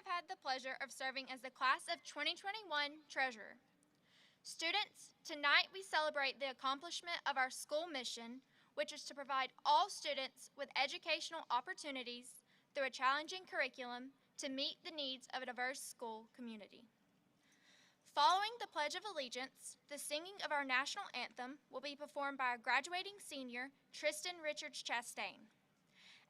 have had the pleasure of serving as the Class of 2021 Treasurer. Students, tonight we celebrate the accomplishment of our school mission, which is to provide all students with educational opportunities through a challenging curriculum to meet the needs of a diverse school community. Following the Pledge of Allegiance, the singing of our national anthem will be performed by our graduating senior, Tristan Richards Chastain.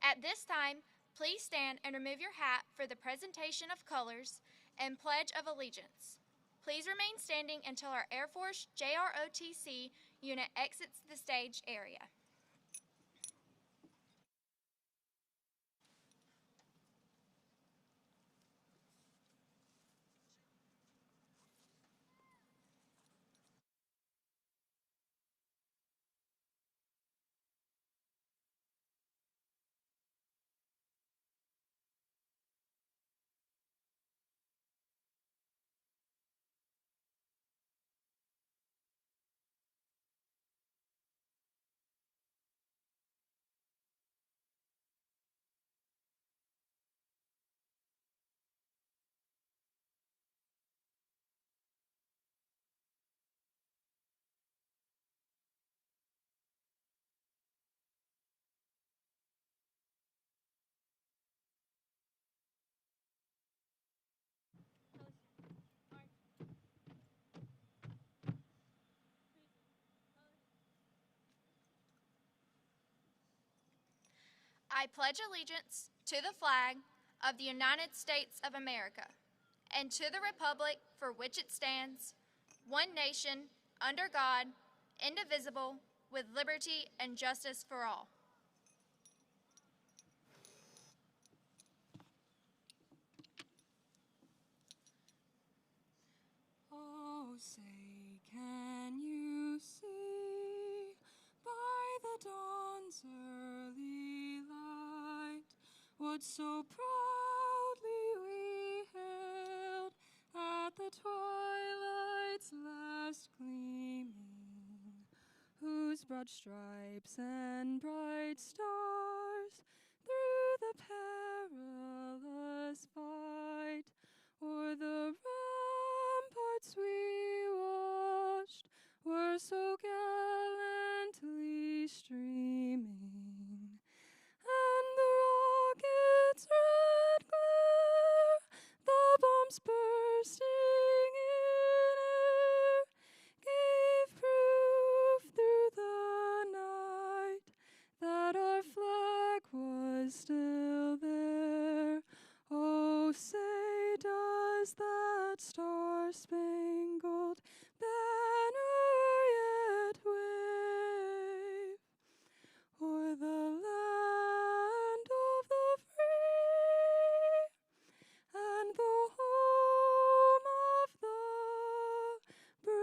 At this time, please stand and remove your hat for the presentation of colors and Pledge of Allegiance. Please remain standing until our Air Force JROTC unit exits the stage area. I pledge allegiance to the flag of the United States of America and to the republic for which it stands, one nation, under God, indivisible, with liberty and justice for all. Oh, say, can you see by the dawn's early light what so proudly we hailed at the twilight's last gleaming, whose broad stripes and bright stars through the perilous fight o'er the ramparts we watched were so gallantly streaming, and the rocket's red glare, the bombs bursting in air, gave proof through the night that our flag was still there. Oh, say, does that star-spangled banner yet wave o'er the land of the free and the home of the brave?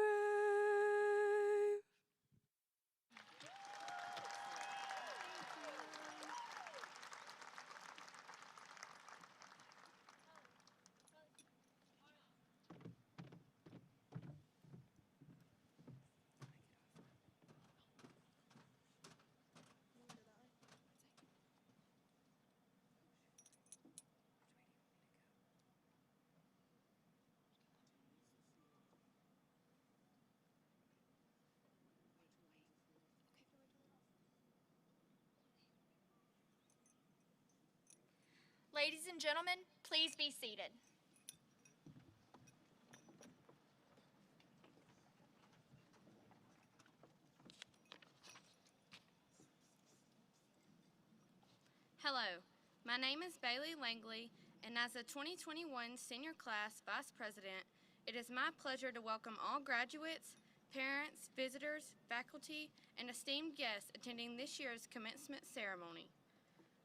Ladies and gentlemen, please be seated. Hello, my name is Bailey Langley, and as a 2021 Senior Class Vice President, it is my pleasure to welcome all graduates, parents, visitors, faculty, and esteemed guests attending this year's commencement ceremony.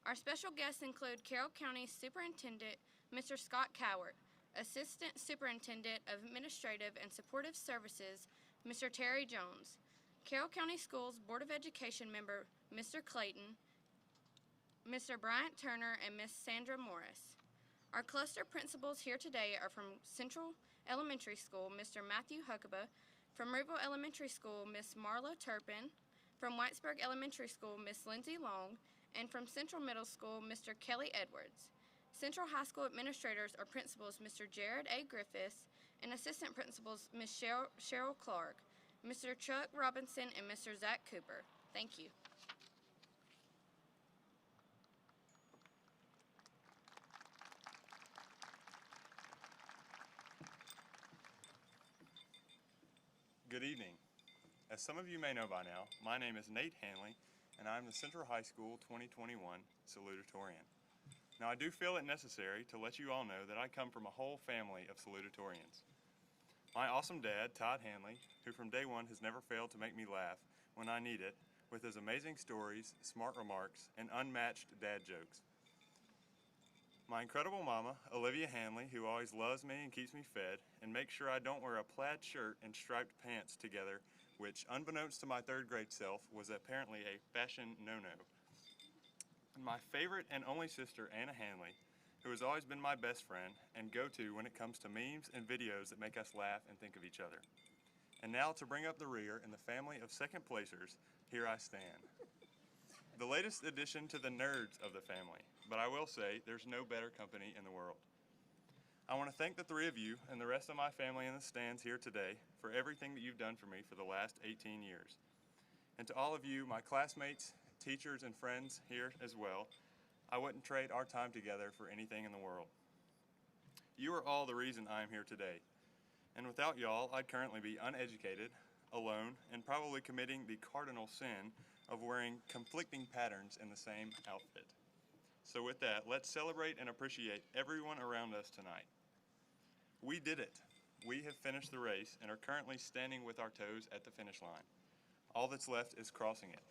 Our special guests include Carroll County Superintendent Mr. Scott Cowart, Assistant Superintendent of Administrative and Supportive Services Mr. Terry Jones, Carroll County Schools Board of Education member Mr. Clayton, Mr. Bryant Turner, and Miss Sandra Morris. Our cluster principals here today are from Central Elementary School, Mr. Matthew Huckabee, from Rubeville Elementary School, Miss Marla Turpin, from Whitesburg Elementary School, Miss Lindsay Long, and from Central Middle School, Mr. Kelly Edwards. Central High School administrators or principals Mr. Jared A. Griffiths and assistant principals Ms. Cheryl Clark, Mr. Chuck Robinson, and Mr. Zach Cooper. Thank you. Good evening. As some of you may know by now, my name is Nate Hanley, and I'm the Central High School 2021 salutatorian. Now, I do feel it necessary to let you all know that I come from a whole family of salutatorians. My awesome dad, Todd Hanley, who from day one has never failed to make me laugh when I need it, with his amazing stories, smart remarks, and unmatched dad jokes. My incredible mama, Olivia Hanley, who always loves me and keeps me fed and makes sure I don't wear a plaid shirt and striped pants together, which, unbeknownst to my third grade self, was apparently a fashion no-no. And my favorite and only sister, Anna Hanley, who has always been my best friend and go-to when it comes to memes and videos that make us laugh and think of each other. And now to bring up the rear in the family of second placers, here I stand. The latest addition to the nerds of the family, but I will say there's no better company in the world. I want to thank the three of you and the rest of my family in the stands here today for everything that you've done for me for the last 18 years. And to all of you, my classmates, teachers, and friends here as well, I wouldn't trade our time together for anything in the world. You are all the reason I am here today. And without y'all, I'd currently be uneducated, alone, and probably committing the cardinal sin of wearing conflicting patterns in the same outfit. So with that, let's celebrate and appreciate everyone around us tonight. We did it. We have finished the race and are currently standing with our toes at the finish line. All that's left is crossing it.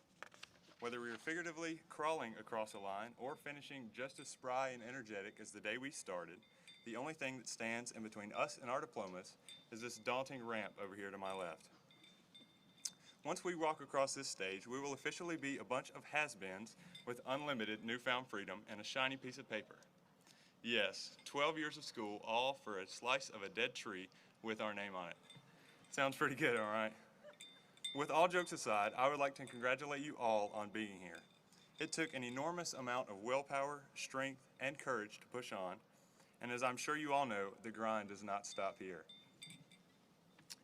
Whether we are figuratively crawling across a line or finishing just as spry and energetic as the day we started, the only thing that stands in between us and our diplomas is this daunting ramp over here to my left. Once we walk across this stage, we will officially be a bunch of has-beens with unlimited newfound freedom and a shiny piece of paper. Yes, 12 years of school, all for a slice of a dead tree with our name on it. Sounds pretty good, all right? With all jokes aside, I would like to congratulate you all on being here. It took an enormous amount of willpower, strength, and courage to push on, and as I'm sure you all know, the grind does not stop here.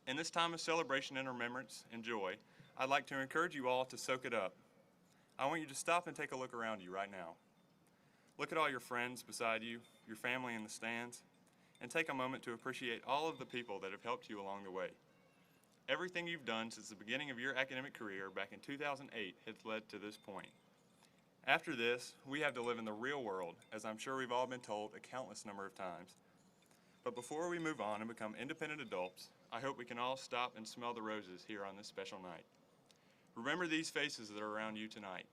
In this time of celebration and remembrance and joy, I'd like to encourage you all to soak it up. I want you to stop and take a look around you right now. Look at all your friends beside you, your family in the stands, and take a moment to appreciate all of the people that have helped you along the way. Everything you've done since the beginning of your academic career back in 2008 has led to this point. After this, we have to live in the real world, as I'm sure we've all been told a countless number of times. But before we move on and become independent adults, I hope we can all stop and smell the roses here on this special night. Remember these faces that are around you tonight.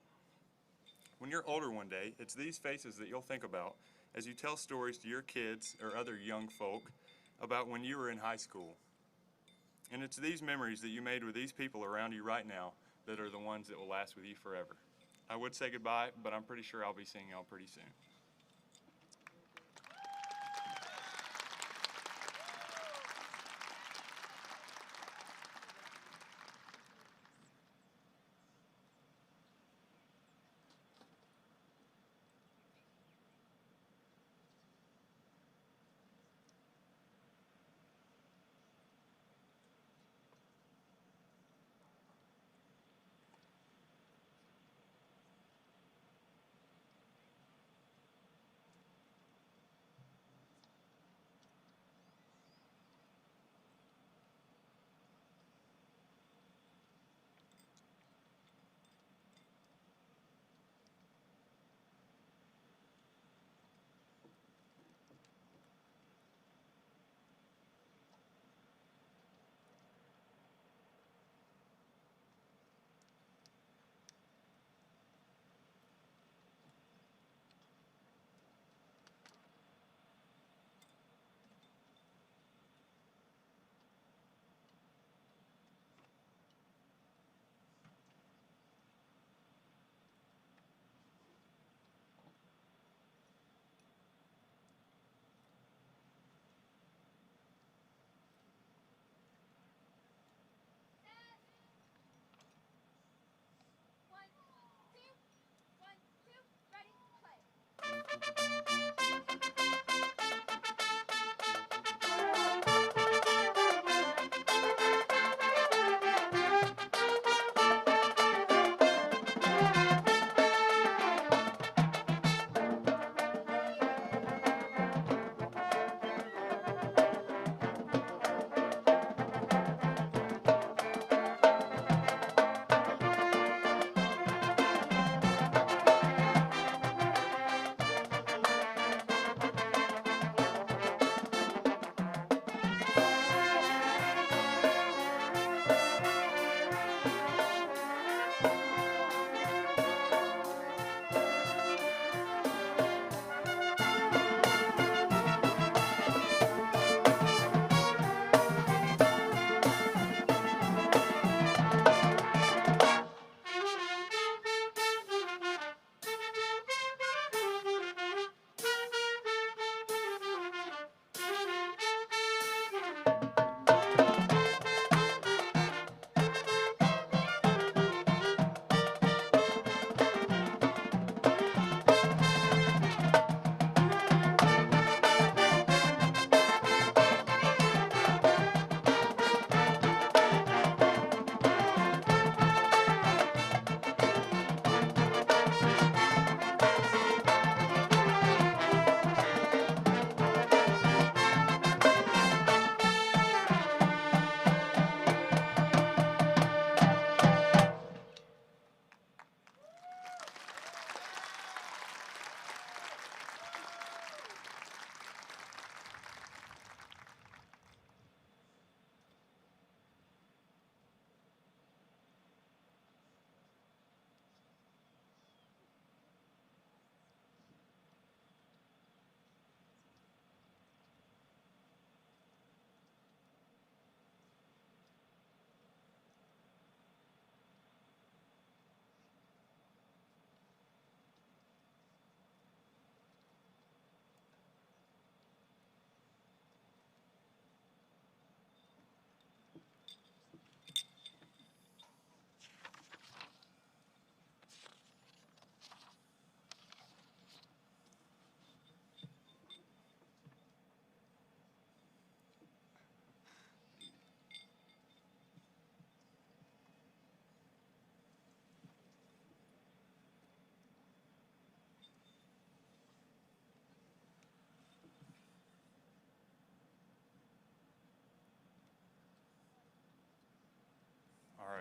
When you're older one day, it's these faces that you'll think about as you tell stories to your kids or other young folk about when you were in high school. And it's these memories that you made with these people around you right now that are the ones that will last with you forever. I would say goodbye, but I'm pretty sure I'll be seeing y'all pretty soon.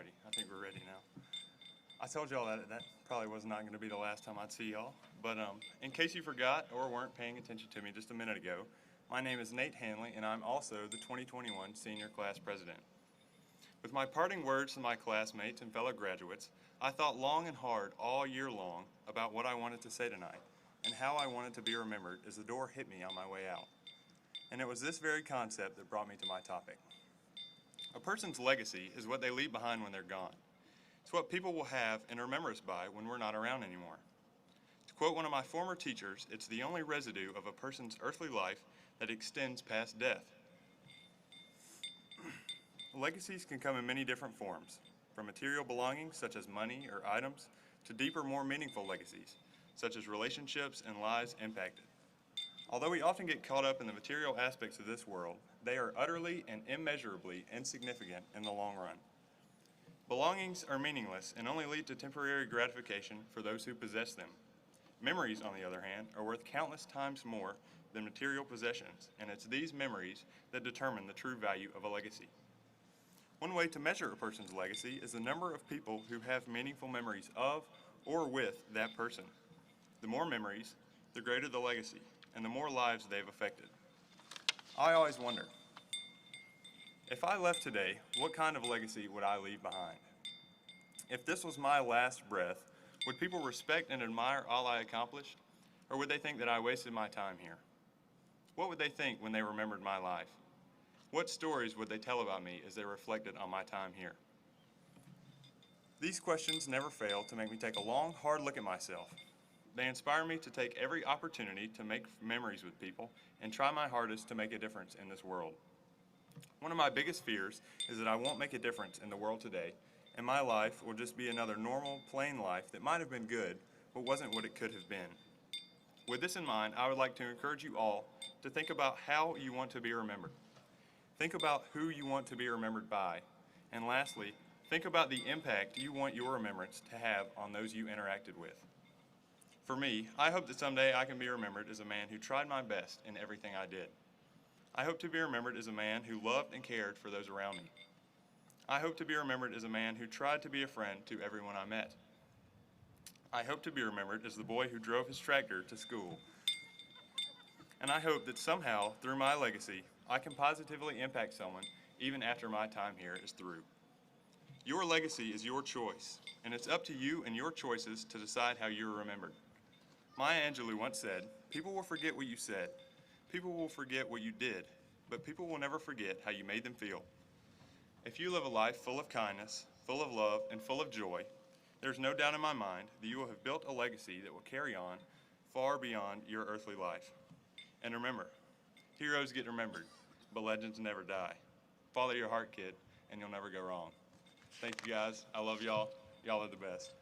Alrighty, I think we're ready now. I told y'all that probably was not going to be the last time I'd see y'all, but in case you forgot or weren't paying attention to me just a minute ago, my name is Nate Hanley, and I'm also the 2021 Senior Class President. With my parting words to my classmates and fellow graduates, I thought long and hard all year long about what I wanted to say tonight and how I wanted to be remembered as the door hit me on my way out. And it was this very concept that brought me to my topic. A person's legacy is what they leave behind when they're gone. It's what people will have and remember us by when we're not around anymore. To quote one of my former teachers, it's the only residue of a person's earthly life that extends past death. Legacies can come in many different forms, from material belongings such as money or items, to deeper, more meaningful legacies, such as relationships and lives impacted. Although we often get caught up in the material aspects of this world, they are utterly and immeasurably insignificant in the long run. Belongings are meaningless and only lead to temporary gratification for those who possess them. Memories, on the other hand, are worth countless times more than material possessions, and it's these memories that determine the true value of a legacy. One way to measure a person's legacy is the number of people who have meaningful memories of or with that person. The more memories, the greater the legacy, and the more lives they've affected. I always wonder, if I left today, what kind of legacy would I leave behind? If this was my last breath, would people respect and admire all I accomplished, or would they think that I wasted my time here? What would they think when they remembered my life? What stories would they tell about me as they reflected on my time here? These questions never fail to make me take a long, hard look at myself. They inspire me to take every opportunity to make memories with people and try my hardest to make a difference in this world. One of my biggest fears is that I won't make a difference in the world today, and my life will just be another normal, plain life that might have been good, but wasn't what it could have been. With this in mind, I would like to encourage you all to think about how you want to be remembered. Think about who you want to be remembered by. And lastly, think about the impact you want your remembrance to have on those you interacted with. For me, I hope that someday I can be remembered as a man who tried my best in everything I did. I hope to be remembered as a man who loved and cared for those around me. I hope to be remembered as a man who tried to be a friend to everyone I met. I hope to be remembered as the boy who drove his tractor to school. And I hope that somehow, through my legacy, I can positively impact someone even after my time here is through. Your legacy is your choice, and it's up to you and your choices to decide how you are remembered. Maya Angelou once said, "People will forget what you said. People will forget what you did, but people will never forget how you made them feel." If you live a life full of kindness, full of love, and full of joy, there's no doubt in my mind that you will have built a legacy that will carry on far beyond your earthly life. And remember, heroes get remembered, but legends never die. Follow your heart, kid, and you'll never go wrong. Thank you, guys. I love y'all. Y'all are the best.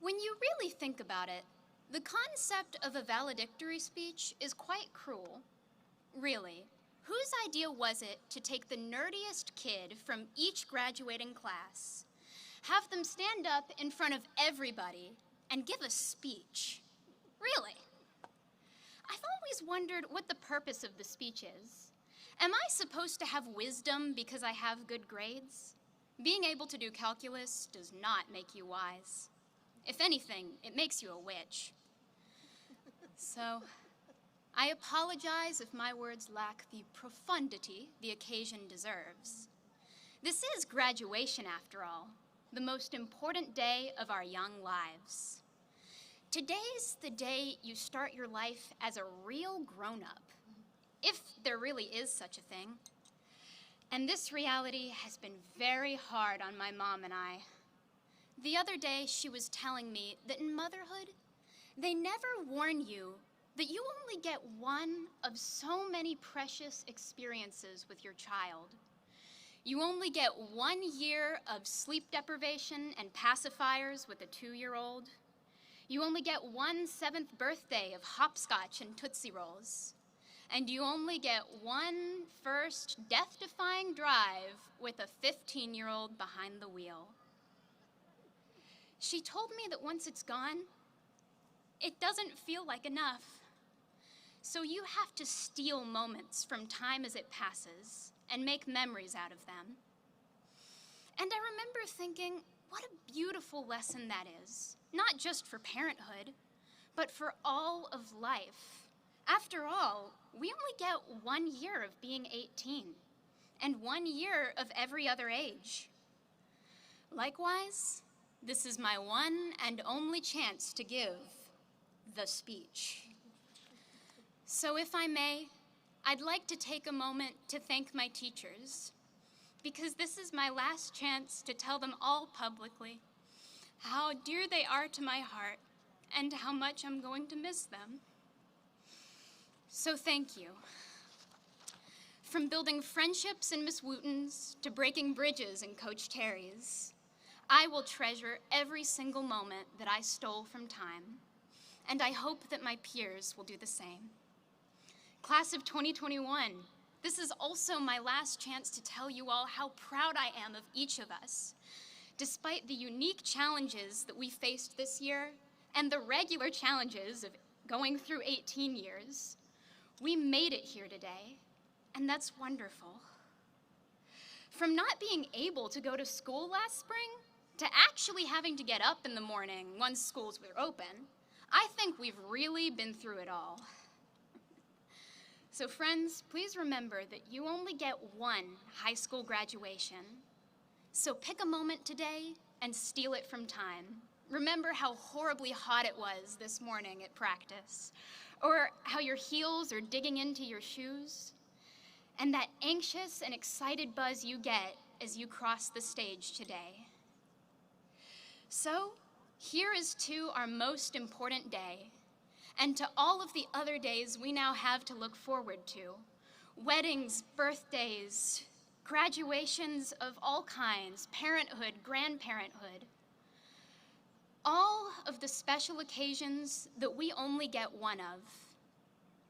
When you really think about it, the concept of a valedictory speech is quite cruel. Really, whose idea was it to take the nerdiest kid from each graduating class, have them stand up in front of everybody, and give a speech? Really? I've always wondered what the purpose of the speech is. Am I supposed to have wisdom because I have good grades? Being able to do calculus does not make you wise. If anything, it makes you a witch. So, I apologize if my words lack the profundity the occasion deserves. This is graduation, after all, the most important day of our young lives. Today's the day you start your life as a real grown-up, if there really is such a thing. And this reality has been very hard on my mom and I. The other day, she was telling me that in motherhood, they never warn you that you only get one of so many precious experiences with your child. You only get 1 year of sleep deprivation and pacifiers with a 2-year-old. You only get one 7th birthday of hopscotch and Tootsie Rolls. And you only get one first death-defying drive with a 15-year-old behind the wheel. She told me that once it's gone, it doesn't feel like enough. So you have to steal moments from time as it passes and make memories out of them. And I remember thinking, what a beautiful lesson that is, not just for parenthood, but for all of life. After all, we only get 1 year of being 18, and 1 year of every other age. Likewise, this is my one and only chance to give the speech. So if I may, I'd like to take a moment to thank my teachers, because this is my last chance to tell them all publicly how dear they are to my heart and how much I'm going to miss them. So thank you. From building friendships in Miss Wooten's to breaking bridges in Coach Terry's, I will treasure every single moment that I stole from time, and I hope that my peers will do the same. Class of 2021, this is also my last chance to tell you all how proud I am of each of us. Despite the unique challenges that we faced this year and the regular challenges of going through 18 years, we made it here today, and that's wonderful. From not being able to go to school last spring to actually having to get up in the morning once schools were open, I think we've really been through it all. So friends, please remember that you only get one high school graduation. So pick a moment today and steal it from time. Remember how horribly hot it was this morning at practice, or how your heels are digging into your shoes, and that anxious and excited buzz you get as you cross the stage today. So, here is to our most important day, and to all of the other days we now have to look forward to. Weddings, birthdays, graduations of all kinds, parenthood, grandparenthood. All of the special occasions that we only get one of.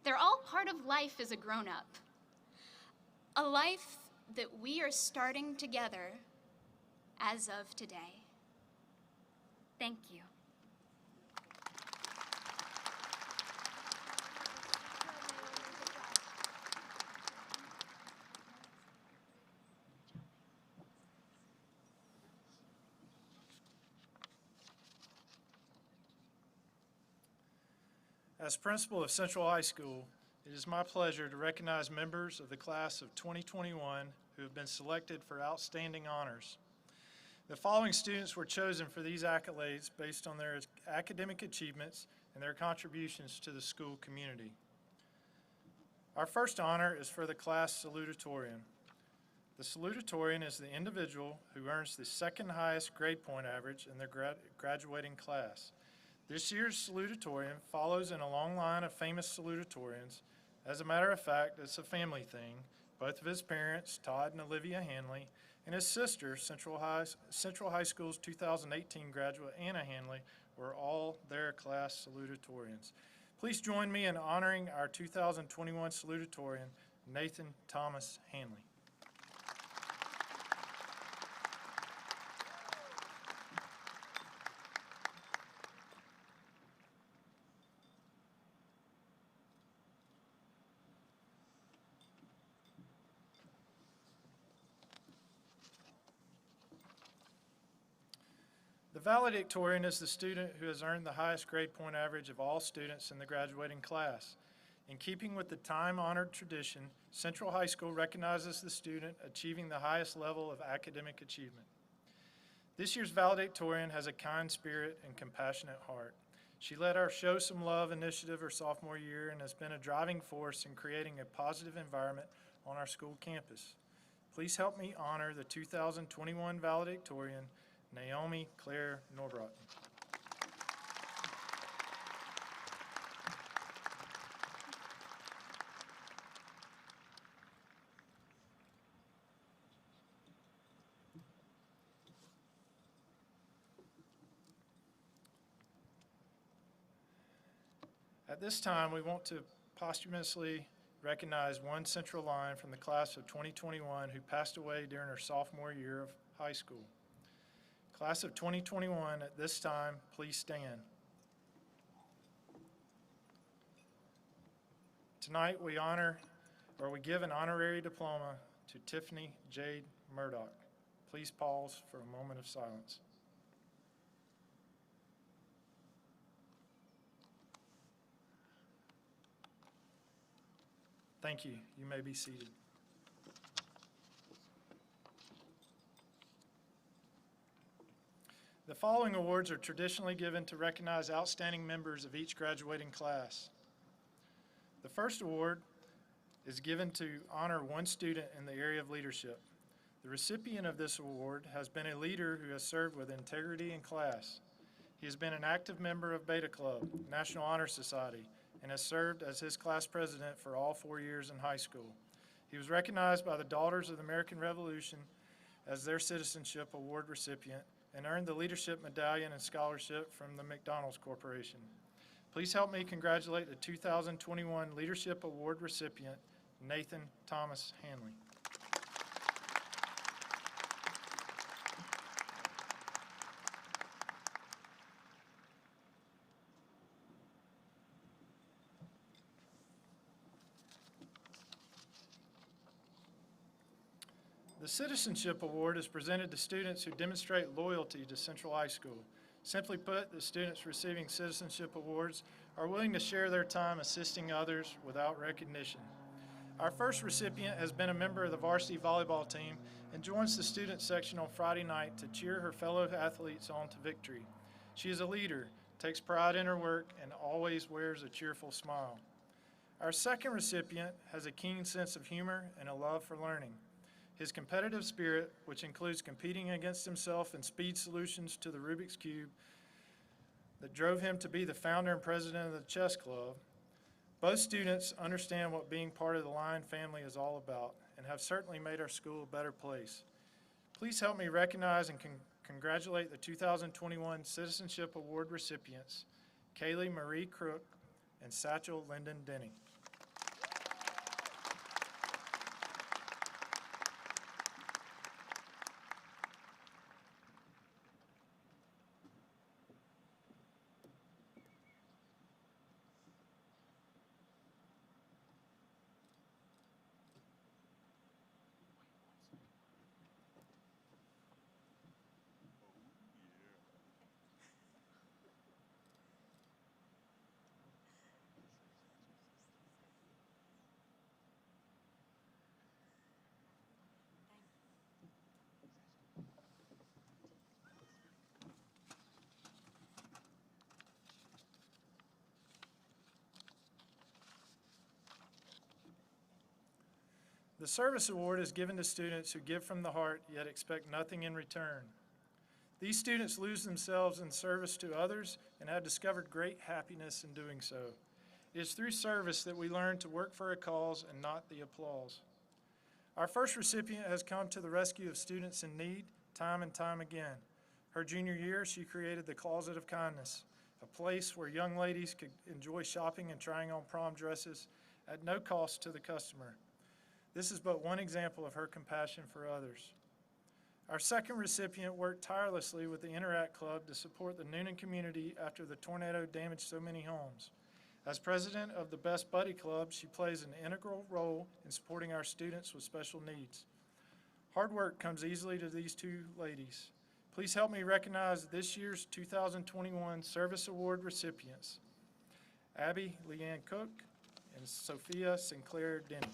They're all part of life as a grown-up. A life that we are starting together as of today. Thank you. As principal of Central High School, it is my pleasure to recognize members of the class of 2021 who have been selected for outstanding honors. The following students were chosen for these accolades based on their academic achievements and their contributions to the school community. Our first honor is for the class salutatorian. The salutatorian is the individual who earns the second highest grade point average in their graduating class. This year's salutatorian follows in a long line of famous salutatorians. As a matter of fact, it's a family thing. Both of his parents, Todd and Olivia Hanley, and his sister, Central High School's 2018 graduate Anna Hanley, were all their class salutatorians. Please join me in honoring our 2021 salutatorian, Nathan Thomas Hanley. The valedictorian is the student who has earned the highest grade point average of all students in the graduating class. In keeping with the time-honored tradition, Central High School recognizes the student achieving the highest level of academic achievement. This year's valedictorian has a kind spirit and compassionate heart. She led our Show Some Love initiative her sophomore year and has been a driving force in creating a positive environment on our school campus. Please help me honor the 2021 valedictorian, Naomi Claire Norbrotten. At this time, we want to posthumously recognize one Central Line from the class of 2021 who passed away during her sophomore year of high school. Class of 2021, at this time, please stand. Tonight, we give an honorary diploma to Tiffany Jade Murdoch. Please pause for a moment of silence. Thank you. You may be seated. The following awards are traditionally given to recognize outstanding members of each graduating class. The first award is given to honor one student in the area of leadership. The recipient of this award has been a leader who has served with integrity in class. He has been an active member of Beta Club, National Honor Society, and has served as his class president for all 4 years in high school. He was recognized by the Daughters of the American Revolution as their Citizenship Award recipient and earned the Leadership Medallion and Scholarship from the McDonald's Corporation. Please help me congratulate the 2021 Leadership Award recipient, Nathan Thomas Hanley. The Citizenship Award is presented to students who demonstrate loyalty to Central High School. Simply put, the students receiving citizenship awards are willing to share their time assisting others without recognition. Our first recipient has been a member of the varsity volleyball team and joins the student section on Friday night to cheer her fellow athletes on to victory. She is a leader, takes pride in her work, and always wears a cheerful smile. Our second recipient has a keen sense of humor and a love for learning. His competitive spirit, which includes competing against himself in speed solutions to the Rubik's Cube, that drove him to be the founder and president of the chess club. Both students understand what being part of the Lyon family is all about and have certainly made our school a better place. Please help me recognize and congratulate the 2021 Citizenship Award recipients, Kaylee Marie Crook and Satchel Lyndon Denny. The Service Award is given to students who give from the heart yet expect nothing in return. These students lose themselves in service to others and have discovered great happiness in doing so. It is through service that we learn to work for a cause and not the applause. Our first recipient has come to the rescue of students in need time and time again. Her junior year, she created the Closet of Kindness, a place where young ladies could enjoy shopping and trying on prom dresses at no cost to the customer. This is but one example of her compassion for others. Our second recipient worked tirelessly with the Interact Club to support the Noonan community after the tornado damaged so many homes. As president of the Best Buddy Club, she plays an integral role in supporting our students with special needs. Hard work comes easily to these two ladies. Please help me recognize this year's 2021 Service Award recipients, Abby Leanne Cook and Sophia Sinclair Denny.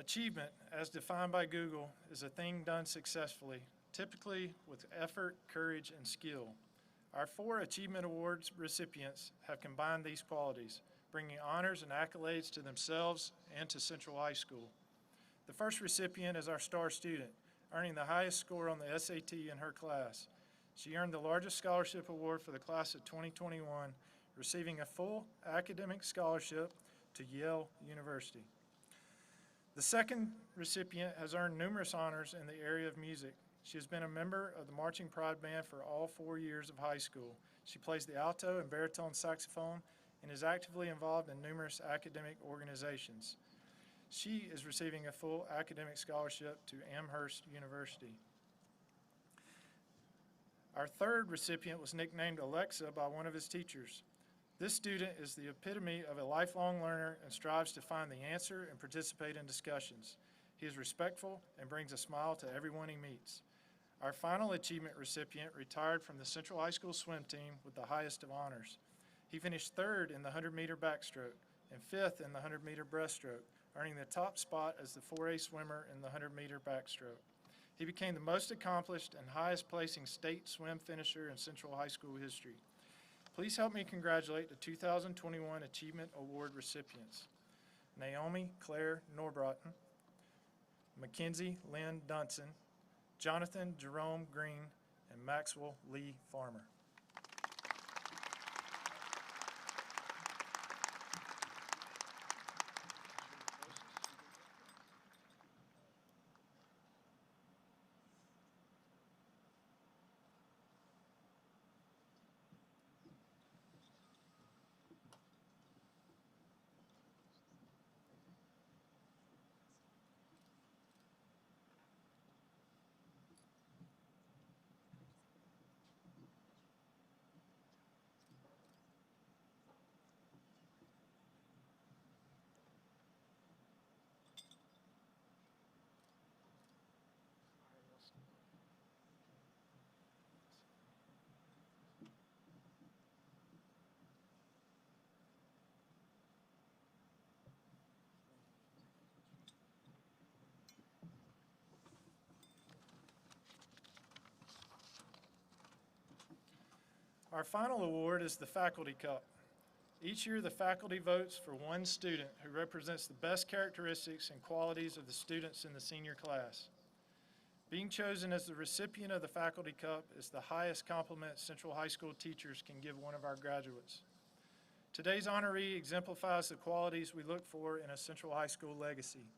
Achievement, as defined by Google, is a thing done successfully, typically with effort, courage, and skill. Our 4 Achievement Awards recipients have combined these qualities, bringing honors and accolades to themselves and to Central High School. The first recipient is our star student, earning the highest score on the SAT in her class. She earned the largest scholarship award for the class of 2021, receiving a full academic scholarship to Yale University. The second recipient has earned numerous honors in the area of music. She has been a member of the Marching Pride Band for all 4 years of high school. She plays the alto and baritone saxophone and is actively involved in numerous academic organizations. She is receiving a full academic scholarship to Amherst University. Our third recipient was nicknamed Alexa by one of his teachers. This student is the epitome of a lifelong learner and strives to find the answer and participate in discussions. He is respectful and brings a smile to everyone he meets. Our final achievement recipient retired from the Central High School swim team with the highest of honors. He finished 3rd in the 100-meter backstroke and 5th in the 100-meter breaststroke, earning the top spot as the 4A swimmer in the 100-meter backstroke. He became the most accomplished and highest-placing state swim finisher in Central High School history. Please help me congratulate the 2021 Achievement Award recipients: Naomi Claire Norbrotten, Mackenzie Lynn Dunson, Jonathan Jerome Green, and Maxwell Lee Farmer. Our final award is the Faculty Cup. Each year, the faculty votes for one student who represents the best characteristics and qualities of the students in the senior class. Being chosen as the recipient of the Faculty Cup is the highest compliment Central High School teachers can give one of our graduates. Today's honoree exemplifies the qualities we look for in a Central High School legacy.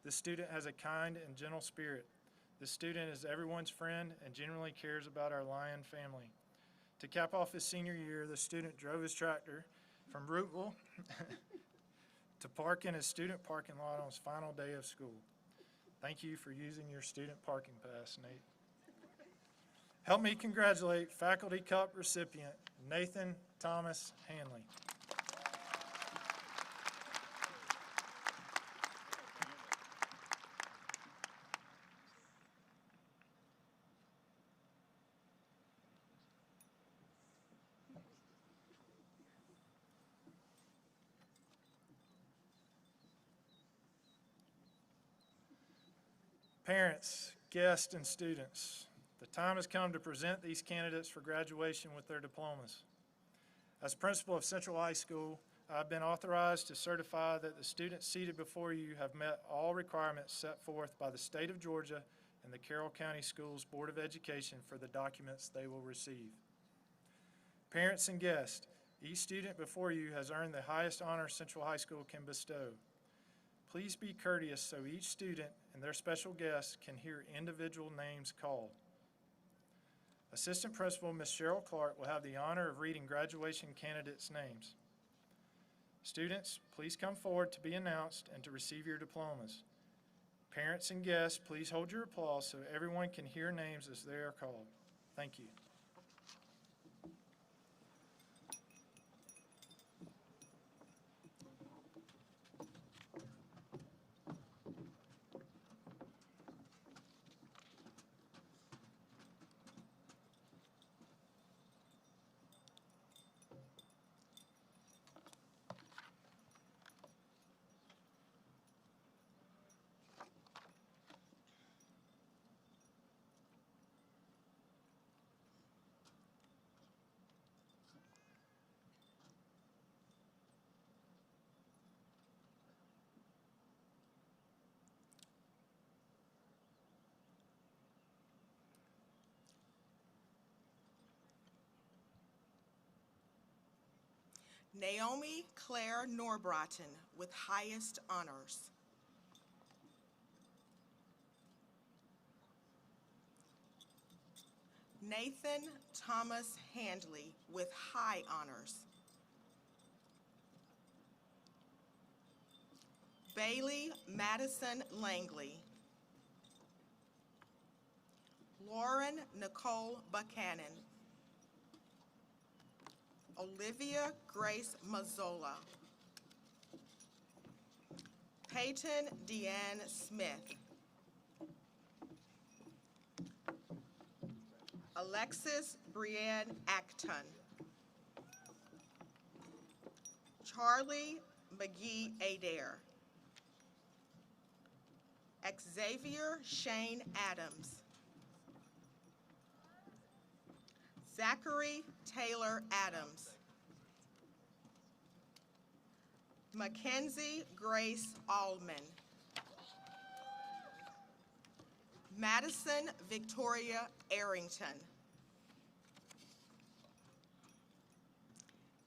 This student has a kind and gentle spirit. This student is everyone's friend and genuinely cares about our Lion family. To cap off his senior year, the student drove his tractor from Rooteville to park in his student parking lot on his final day of school. Thank you for using your student parking pass, Nate. Help me congratulate Faculty Cup recipient Nathan Thomas Hanley. Parents, guests, and students, the time has come to present these candidates for graduation with their diplomas. As principal of Central High School, I've been authorized to certify that the students seated before you have met all requirements set forth by the state of Georgia and the Carroll County Schools Board of Education for the documents they will receive. Parents and guests, each student before you has earned the highest honor Central High School can bestow. Please be courteous so each student and their special guests can hear individual names called. Assistant Principal Ms. Cheryl Clark will have the honor of reading graduation candidates' names. Students, please come forward to be announced and to receive your diplomas. Parents and guests, please hold your applause so everyone can hear names as they are called. Thank you. Naomi Claire Norbrotten with highest honors. Nathan Thomas Handley with high honors. Bailey Madison Langley. Lauren Nicole Buchanan. Olivia Grace Mazzola. Peyton Deanne Smith. Alexis Brienne Acton. Charlie McGee Adair. Xavier Shane Adams. Zachary Taylor Adams. Mackenzie Grace Allman. Madison Victoria Arrington.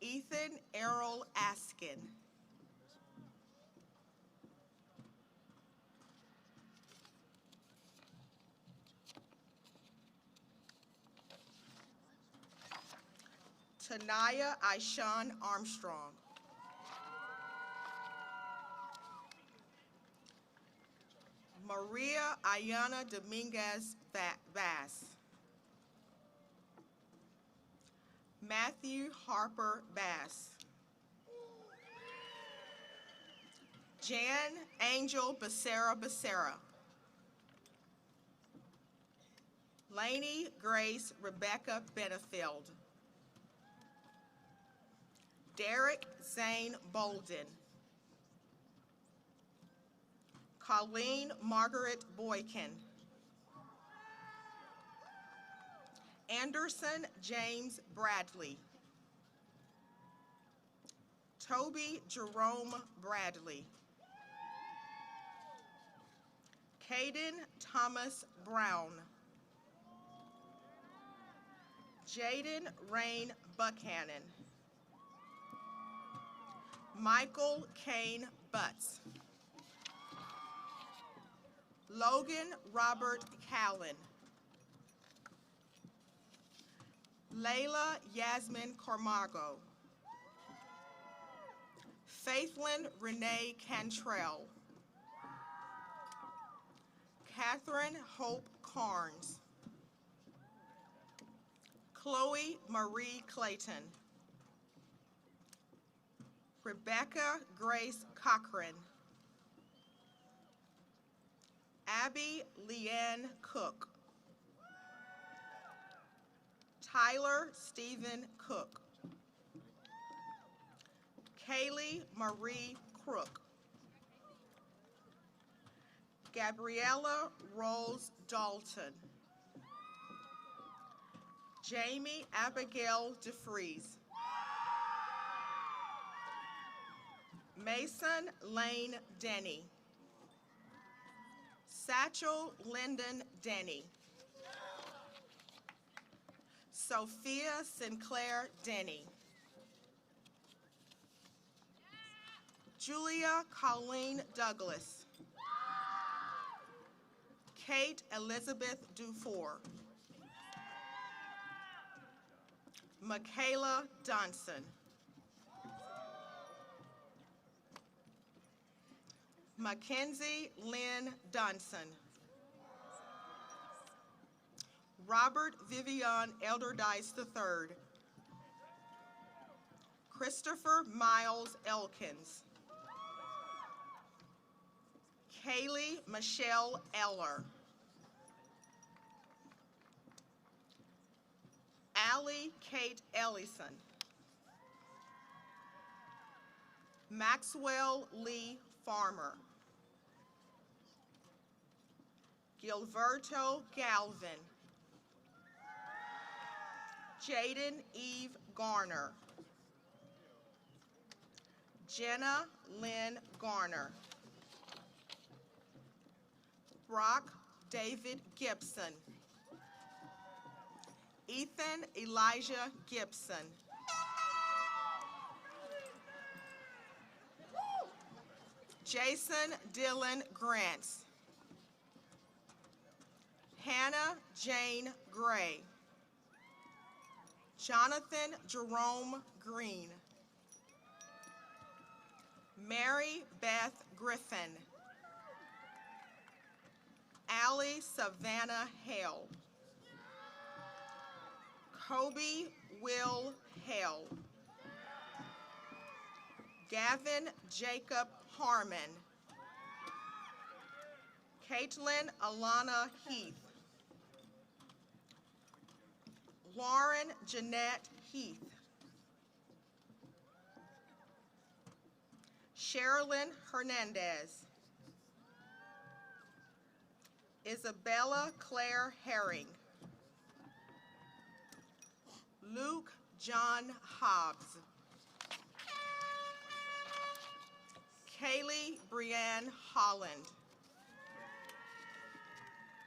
Ethan Errol Askin. Tanaya Aishan Armstrong. Maria Ayana Dominguez Bass. Matthew Harper Bass. Jan Angel Becerra. Lainey Grace Rebecca Benefield. Derek Zane Bolden. Colleen Margaret Boykin. Anderson James Bradley. Toby Jerome Bradley. Caden Thomas Brown. Jaden Rain Buchanan. Michael Kane Butts. Logan Robert Callan. Layla Yasmin Carmago. Faithlyn Renee Cantrell. Catherine Hope Carnes. Chloe Marie Clayton. Rebecca Grace Cochran. Abby Leanne Cook. Tyler Stephen Cook. Kaylee Marie Crook. Gabriella Rose Dalton. Jamie Abigail DeFries. Mason Lane Denny. Satchel Lyndon Denny. Sophia Sinclair Denny. Julia Colleen Douglas. Kate Elizabeth Dufour. Michaela Dunson. Mackenzie Lynn Dunson. Robert Vivian Elderdice III. Christopher Miles Elkins. Kaylee Michelle Eller. Allie Kate Ellison. Maxwell Lee Farmer. Gilberto Galvin. Jaden Eve Garner. Jenna Lynn Garner. Brock David Gibson. Ethan Elijah Gibson. Jason Dylan Grants. Hannah Jane Gray. Jonathan Jerome Green. Mary Beth Griffin. Allie Savannah Hale. Kobe Will Hale. Gavin Jacob Harmon. Caitlin Alana Heath. Lauren Jeanette Heath. Sherilyn Hernandez. Isabella Claire Herring. Luke John Hobbs. Kaylee Brianne Holland.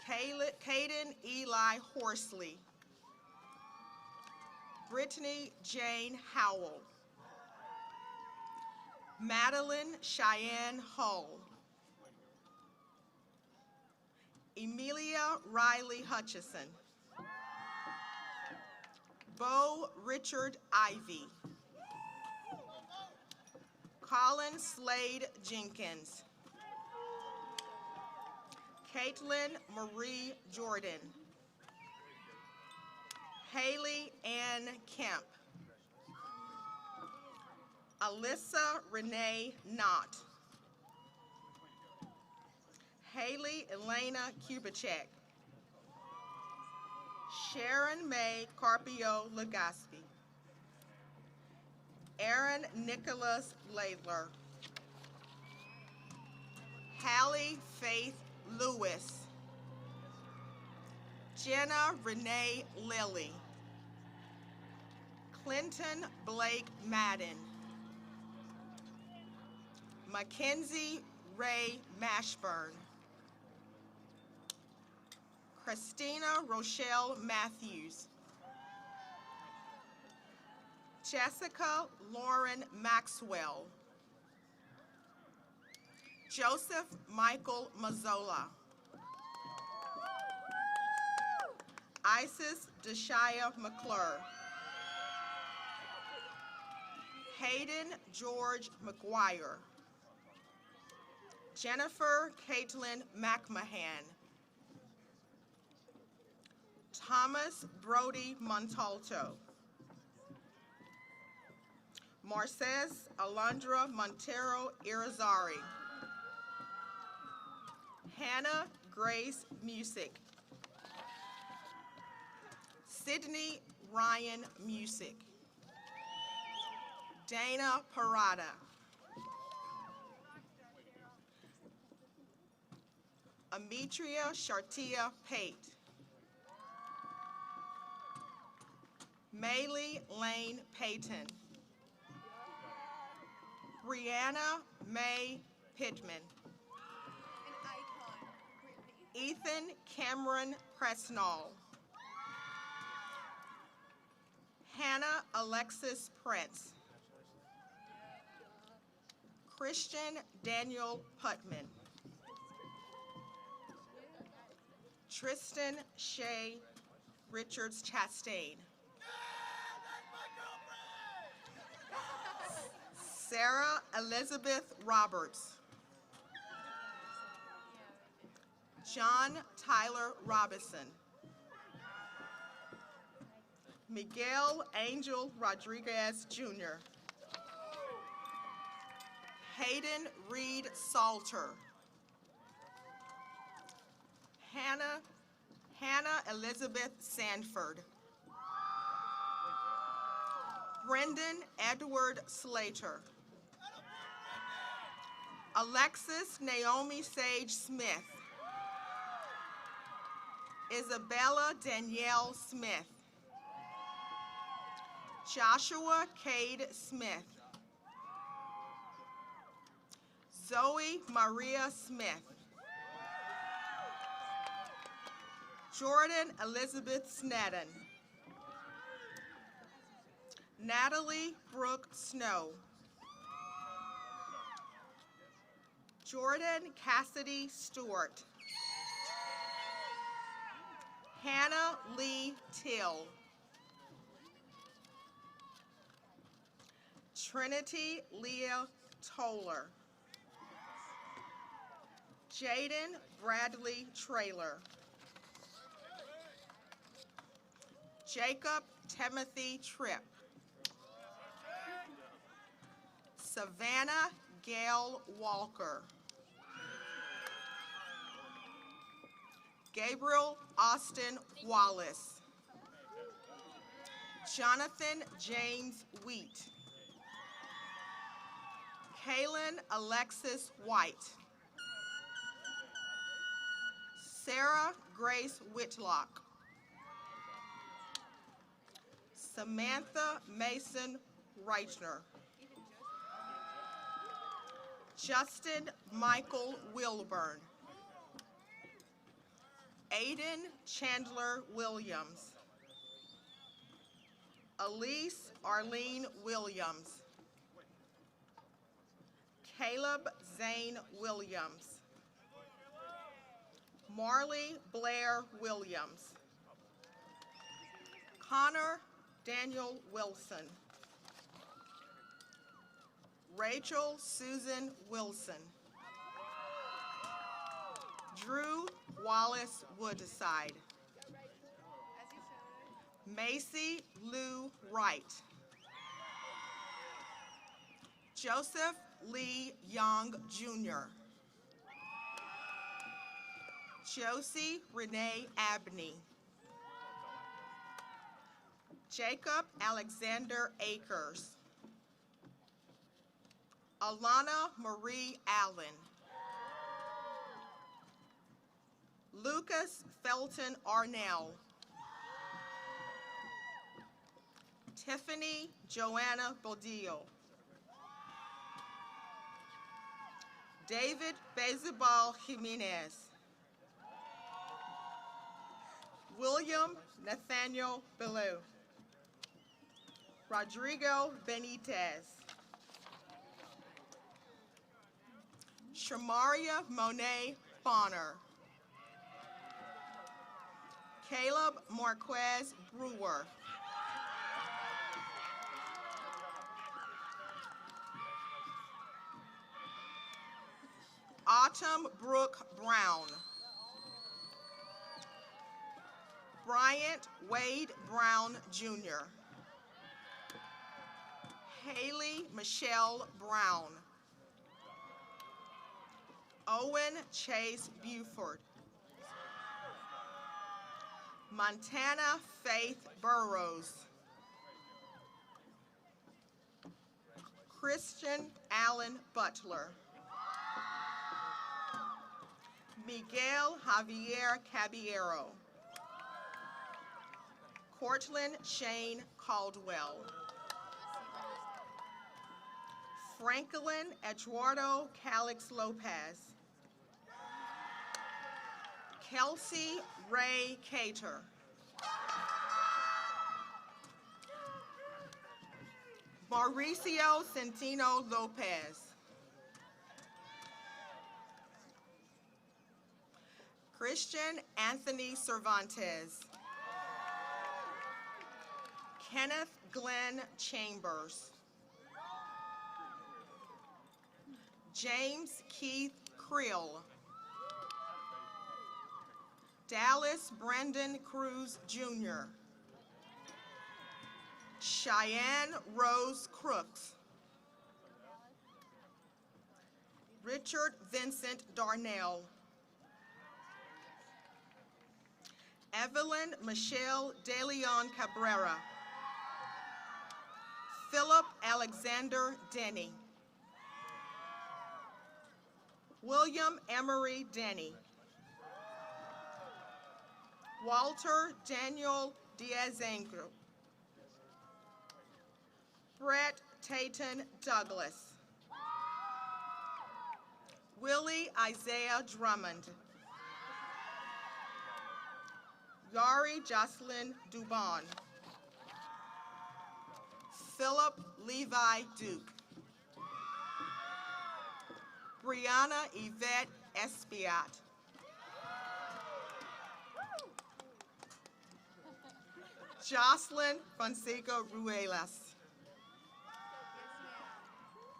Caden Eli Horsley. Brittany Jane Howell. Madeline Cheyenne Hull. Emilia Riley Hutchison. Bo Richard Ivy. Colin Slade Jenkins. Caitlin Marie Jordan. Haley Ann Kemp. Alyssa Renee Knott. Haley Elena Kubicek. Sharon May Carpio Legaspi. Aaron Nicholas Laidler. Hallie Faith Lewis. Jenna Renee Lilly. Clinton Blake Madden. Mackenzie Ray Mashburn. Christina Rochelle Matthews. Jessica Lauren Maxwell. Joseph Michael Mazzola. Isis Deshaya McClure. Hayden George McGuire. Jennifer Caitlin McMahon. Thomas Brody Montalto. Marces Alondra Montero Irizarry. Hannah Grace Music. Sydney Ryan Music. Dana Parada. Ametria Shartia Pate. Maylee Lane Payton. Brianna May Pittman. Ethan Cameron Presnall. Hannah Alexis Prince. Christian Daniel Putman. Tristan Shay Richards Chastain. Sarah Elizabeth Roberts. John Tyler Robinson. Miguel Angel Rodriguez Jr. Hayden Reed Salter. Hannah Elizabeth Sanford. Brendan Edward Slater. Alexis Naomi Sage Smith. Isabella Danielle Smith. Joshua Cade Smith. Zoe Maria Smith. Jordan Elizabeth Snedden. Natalie Brooke Snow. Jordan Cassidy Stewart. Hannah Lee Till. Trinity Leah Toller. Jaden Bradley Traylor. Jacob Timothy Tripp. Savannah Gail Walker. Gabriel Austin Wallace. Jonathan James Wheat. Kaylin Alexis White. Sarah Grace Whitlock. Samantha Mason Reichner. Justin Michael Wilburn. Aiden Chandler Williams. Elise Arlene Williams. Caleb Zane Williams. Marley Blair Williams. Connor Daniel Wilson. Rachel Susan Wilson. Drew Wallace Woodside. Macy Lou Wright. Joseph Lee Young Jr. Josie Renee Abney. Jacob Alexander Akers. Alana Marie Allen. Lucas Felton Arnell. Tiffany Joanna Bodillo. David Bezabal Jimenez. William Nathaniel Bellew. Rodrigo Benitez. Shamaria Monet Bonner. Caleb Marquez Brewer. Autumn Brooke Brown. Bryant Wade Brown Jr. Haley Michelle Brown. Owen Chase Buford. Montana Faith Burrows. Christian Allen Butler. Miguel Javier Caballero. Cortland Shane Caldwell. Franklin Eduardo Calix Lopez. Kelsey Ray Cater. Mauricio Centino Lopez. Christian Anthony Cervantes. Kenneth Glenn Chambers. James Keith Creel. Dallas Brendan Cruz Jr. Cheyenne Rose Crooks. Richard Vincent Darnell. Evelyn Michelle De Leon Cabrera. Philip Alexander Denny. William Emery Denny. Walter Daniel Diazangro. Brett Tayton Douglas. Willie Isaiah Drummond. Yari Jocelyn Dubon. Philip Levi Duke. Brianna Yvette Espiat. Jocelyn Fonseca Ruelas.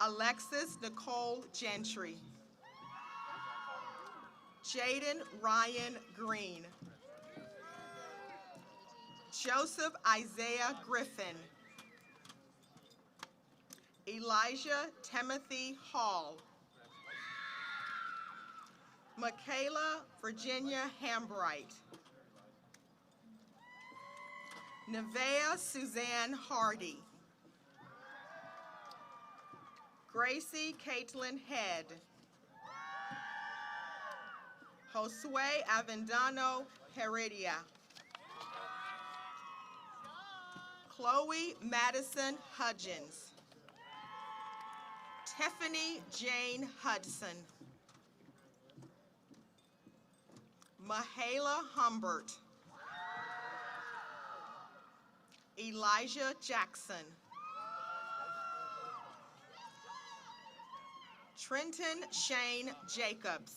Alexis Nicole Gentry. Jaden Ryan Green. Joseph Isaiah Griffin. Elijah Timothy Hall. Michaela Virginia Hambright. Nevea Suzanne Hardy. Gracie Caitlin Head. Josue Avendano Heredia. Chloe Madison Hudgens. Tiffany Jane Hudson. Mahala Humbert. Elijah Jackson. Trenton Shane Jacobs.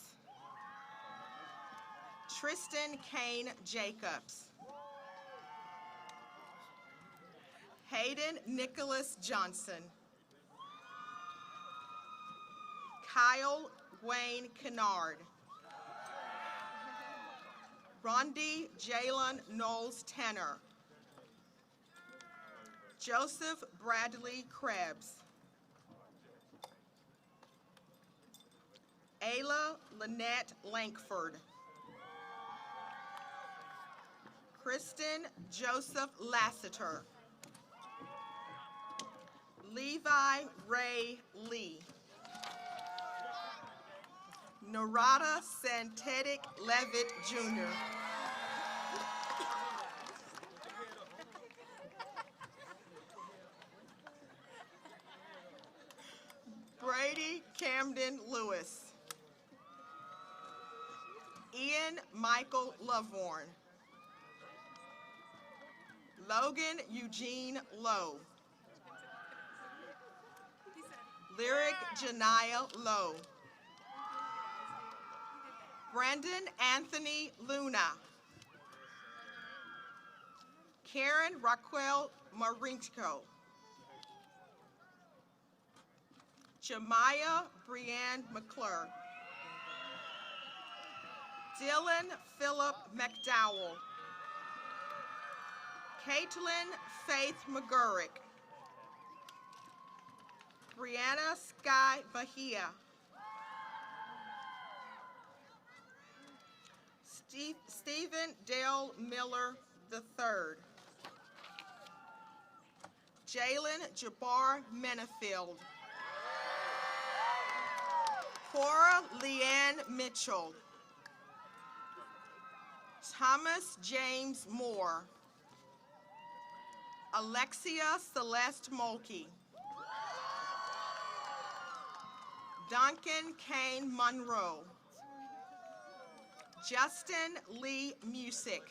Tristan Kane Jacobs. Hayden Nicholas Johnson. Kyle Wayne Kennard. Rondi Jalen Knowles Tanner. Joseph Bradley Krebs. Ayla Lynette Lankford. Kristen Joseph Lassiter. Levi Ray Lee. Narada Santetic Levitt Jr. Brady Camden Lewis. Ian Michael Lovewarn. Logan Eugene Lowe. Lyric Janiyah Lowe. Brandon Anthony Luna. Karen Raquel Marinko. Jemiah Brianne McClure. Dylan Philip McDowell. Caitlin Faith McGurrick. Brianna Sky Bahia. Stephen Dale Miller III. Jalen Jabbar Menefield. Cora Leanne Mitchell. Thomas James Moore. Alexia Celeste Mulkey. Duncan Kane Monroe. Justin Lee Musick.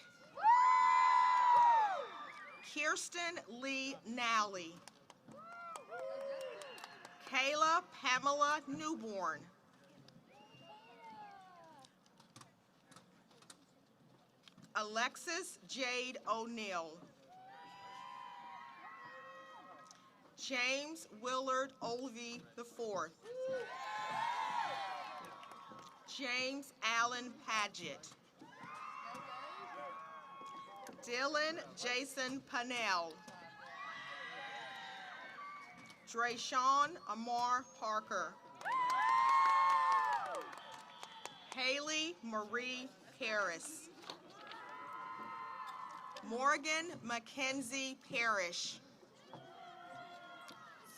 Kirsten Lee Nally. Kayla Pamela Newborn. Alexis Jade O'Neill. James Willard Olvey IV. James Allen Paget. Dylan Jason Pannell. Drayshawn Amar Parker. Haley Marie Harris. Morgan Mackenzie Parrish.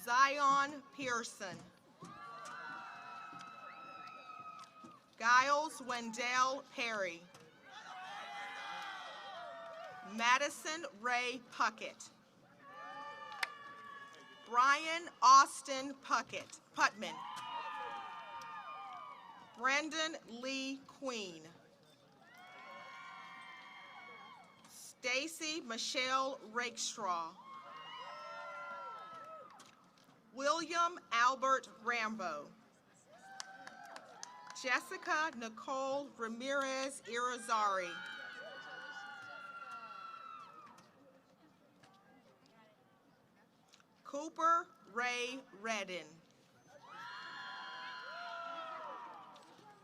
Zion Pearson. Giles Wendell Perry. Madison Ray Puckett. Brian Austin Putman. Brendan Lee Queen. Stacy Michelle Rakestraw. William Albert Rambo. Jessica Nicole Ramirez Irizarry. Cooper Ray Redden.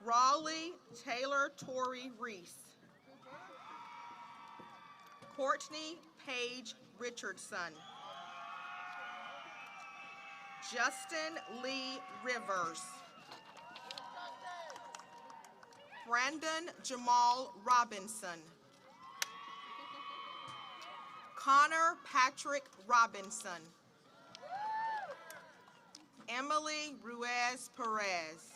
Raleigh Taylor Torrey Reese. Courtney Paige Richardson. Justin Lee Rivers. Brandon Jamal Robinson. Connor Patrick Robinson. Emily Ruiz Perez.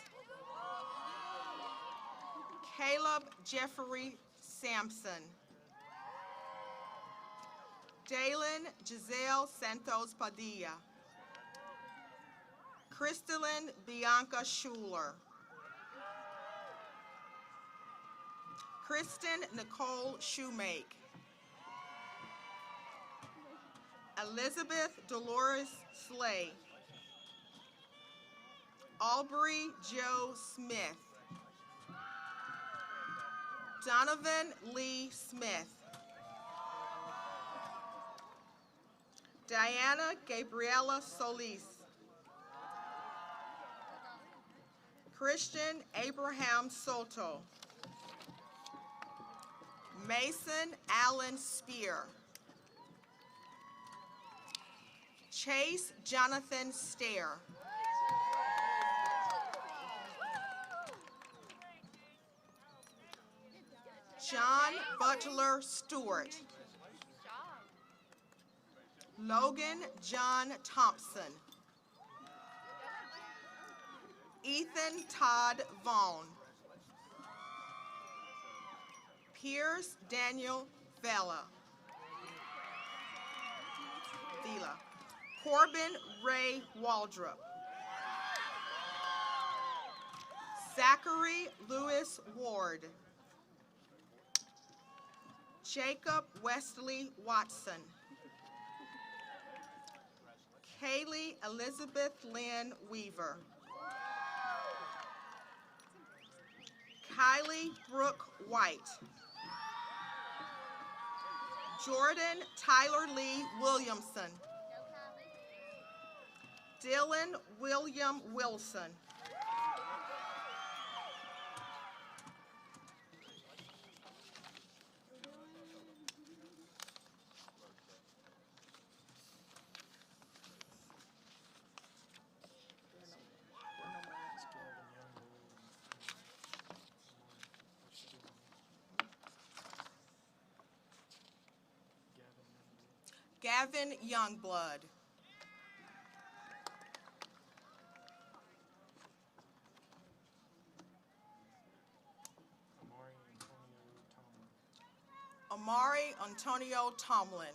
Caleb Jeffrey Sampson. Dalen Giselle Santos Padilla. Crystalline Bianca Schuler. Kristen Nicole Shoemake. Elizabeth Dolores Slay. Aubrey Joe Smith. Donovan Lee Smith. Diana Gabriela Solis. Christian Abraham Soto. Mason Allen Spear. Chase Jonathan Stair. John Butler Stewart. Logan John Thompson. Ethan Todd Vaughn. Pierce Daniel Vela. Corbin Ray Waldrop. Zachary Lewis Ward. Jacob Wesley Watson. Kaylee Elizabeth Lynn Weaver. Kylie Brooke White. Jordan Tyler Lee Williamson. Dylan William Wilson. Gavin Youngblood. Amari Antonio Tomlin.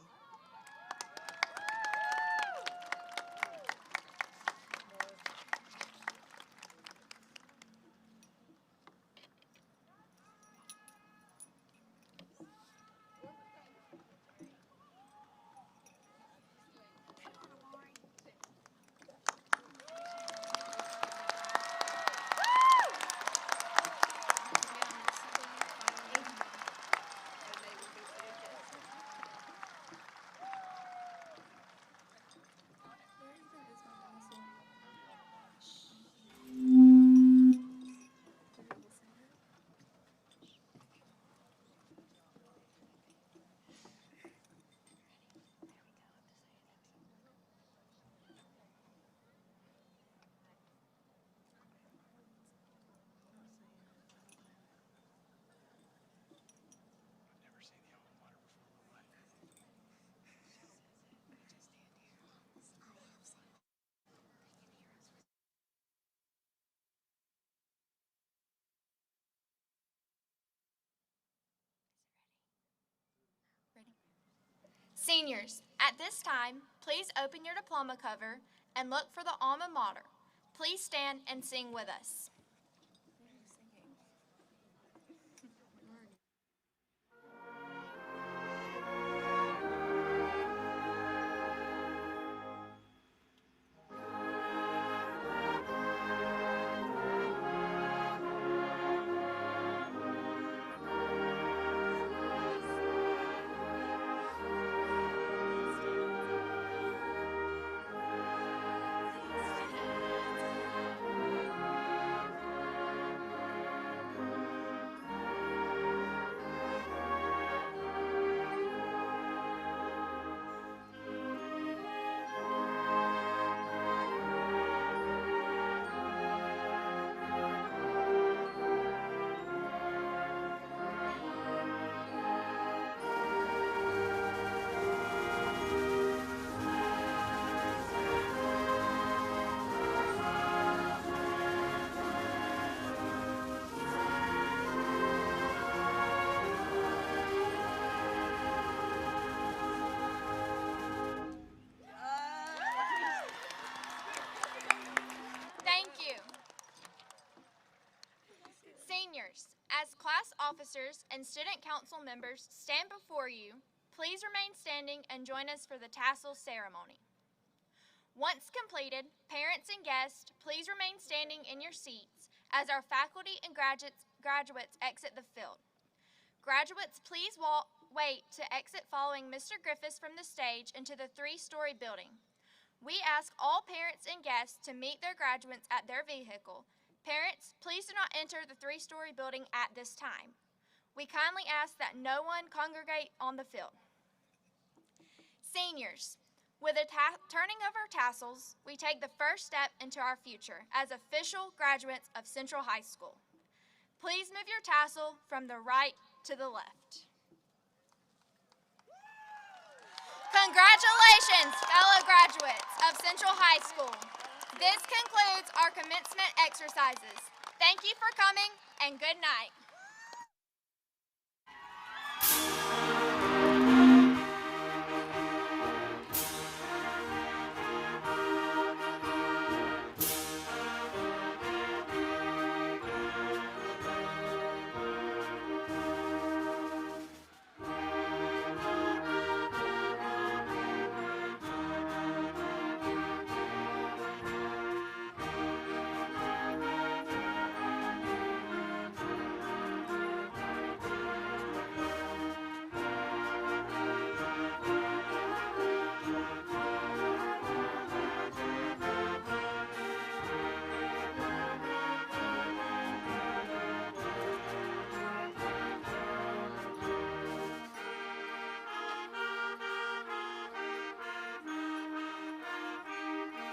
Seniors, at this time, please open your diploma cover and look for the alma mater. Please stand and sing with us. Thank you. Seniors, as class officers and student council members stand before you, please remain standing and join us for the tassel ceremony. Once completed, parents and guests, please remain standing in your seats as our faculty and graduates exit the field. Graduates, please wait to exit following Mr. Griffiths from the stage into the 3-story building. We ask all parents and guests to meet their graduates at their vehicle. Parents, please do not enter the 3-story building at this time. We kindly ask that no one congregate on the field. Seniors, with the turning of our tassels, we take the first step into our future as official graduates of Central High School. Please move your tassel from the right to the left. Congratulations, fellow graduates of Central High School. This concludes our commencement exercises. Thank you for coming, and good night.